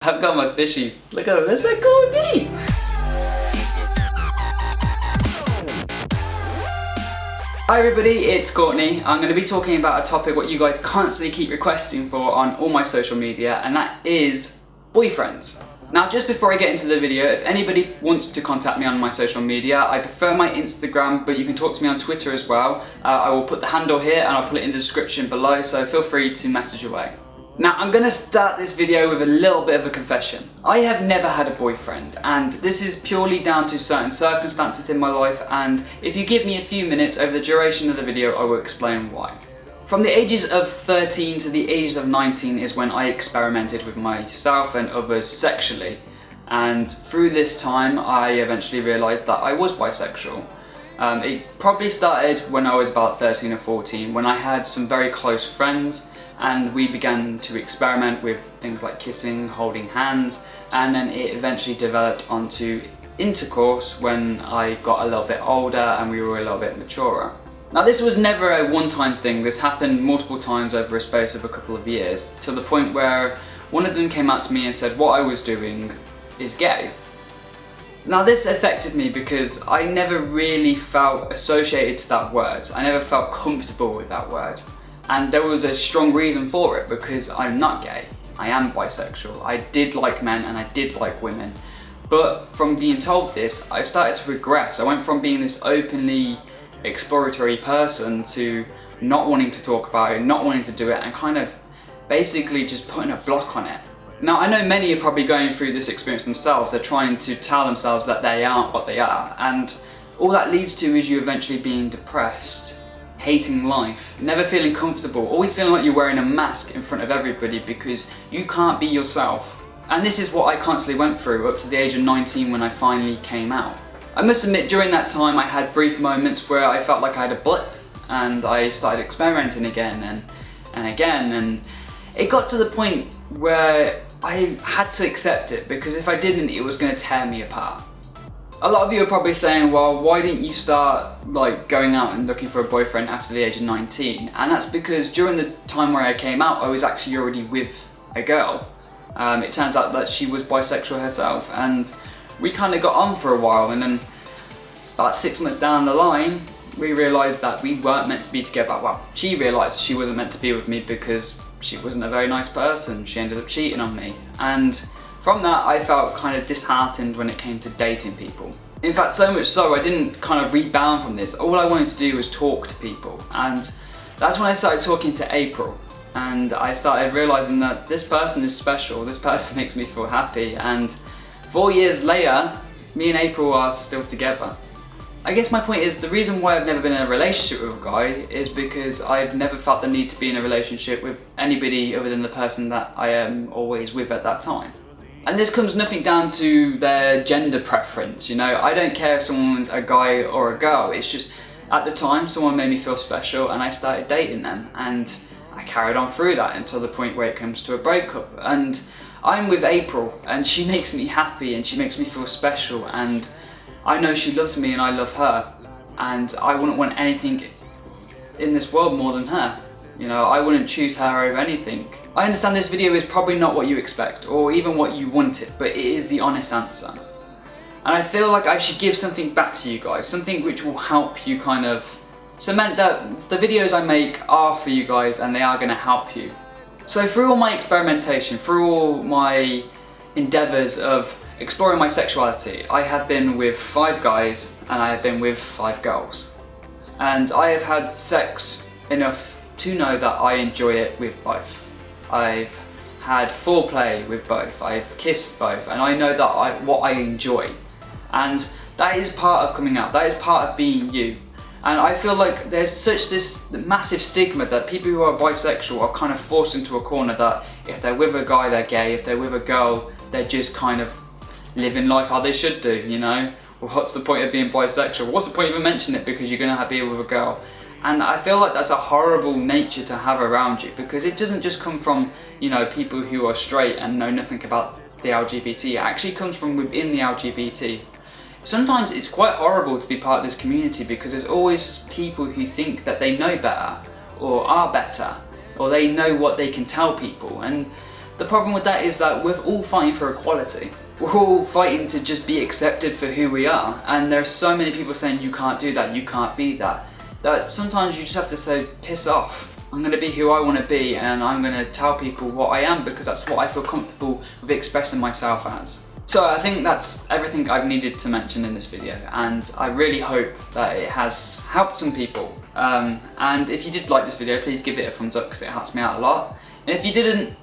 I've got my fishies. Look at them, they're so cool, deep. Hi everybody, it's Courtney. I'm going to be talking about a topic what you guys constantly keep requesting for on all my social media, and that is boyfriends. Now, just before I get into the video, if anybody wants to contact me on my social media, I prefer my Instagram, but you can talk to me on Twitter as well. I will put the handle here and I'll put it in the description below, so feel free to message away. Now, I'm going to start this video with a little bit of a confession. I have never had a boyfriend, and this is purely down to certain circumstances in my life, and if you give me a few minutes over the duration of the video, I will explain why. From the ages of 13 to the ages of 19 is when I experimented with myself and others sexually, and through this time I eventually realised that I was bisexual. It probably started when I was about 13 or 14, when I had some very close friends and we began to experiment with things like kissing, holding hands, and then it eventually developed onto intercourse when I got a little bit older and we were a little bit maturer. Now, this was never a one-time thing. This happened multiple times over a space of a couple of years, to the point where one of them came out to me and said what I was doing is gay. Now, this affected me because I never really felt associated to that word. I never felt comfortable with that word. And there was a strong reason for it, because I'm not gay. I am bisexual. I did like men and I did like women. But from being told this, I started to regress. I went from being this openly exploratory person to not wanting to talk about it, not wanting to do it, and kind of basically just putting a block on it. Now, I know many are probably going through this experience themselves. They're trying to tell themselves that they aren't what they are, and all that leads to is you eventually being depressed, hating life, never feeling comfortable, always feeling like you're wearing a mask in front of everybody because you can't be yourself. And this is what I constantly went through up to the age of 19 when I finally came out. I must admit, during that time I had brief moments where I felt like I had a blip, and I started experimenting again and again, and it got to the point where I had to accept it, because if I didn't, it was going to tear me apart. A lot of you are probably saying, well, why didn't you start going out and looking for a boyfriend after the age of 19? And that's because during the time where I came out, I was actually already with a girl. It turns out that she was bisexual herself, and we kind of got on for a while, and then about 6 months down the line, we realised that we weren't meant to be together. Well, she realised she wasn't meant to be with me because she wasn't a very nice person. She ended up cheating on me, and from that, I felt kind of disheartened when it came to dating people. In fact, so much so, I didn't kind of rebound from this. All I wanted to do was talk to people. And that's when I started talking to April. And I started realizing that this person is special. This person makes me feel happy. And 4 years later, me and April are still together. I guess my point is, the reason why I've never been in a relationship with a guy is because I've never felt the need to be in a relationship with anybody other than the person that I am always with at that time. And this comes nothing down to their gender preference, you know. I don't care if someone's a guy or a girl. It's just, at the time, someone made me feel special and I started dating them. And I carried on through that until the point where it comes to a breakup. And I'm with April, and she makes me happy and she makes me feel special. And I know she loves me and I love her. And I wouldn't want anything in this world more than her. You know, I wouldn't choose her over anything. I understand this video is probably not what you expect, or even what you wanted, but it is the honest answer. And I feel like I should give something back to you guys, something which will help you kind of cement that the videos I make are for you guys and they are going to help you. So through all my experimentation, through all my endeavours of exploring my sexuality, I have been with 5 guys and I have been with 5 girls. And I have had sex enough to know that I enjoy it with both. I've had foreplay with both, I've kissed both, and I know that what I enjoy. And that is part of coming out, that is part of being you. And I feel like there's such this massive stigma that people who are bisexual are kind of forced into a corner, that if they're with a guy they're gay, if they're with a girl they're just kind of living life how they should do, you know? Well, what's the point of being bisexual? What's the point of even mentioning it, because you're going to be with a girl? And I feel like that's a horrible nature to have around you, because it doesn't just come from, you know, people who are straight and know nothing about the LGBT. It actually comes from within the LGBT. Sometimes it's quite horrible to be part of this community, because there's always people who think that they know better, or are better, or they know what they can tell people. And the problem with that is that we're all fighting for equality. We're all fighting to just be accepted for who we are, and there are so many people saying you can't do that, you can't be that, that sometimes you just have to say, piss off. I'm going to be who I want to be, and I'm going to tell people what I am because that's what I feel comfortable with expressing myself as. So I think that's everything I've needed to mention in this video, and I really hope that it has helped some people. And if you did like this video, please give it a thumbs up because it helps me out a lot. And if you didn't,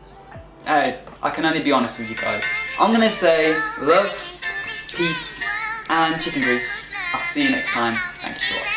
hey, I can only be honest with you guys. I'm going to say love, peace, and chicken grease. I'll see you next time. Thank you for watching.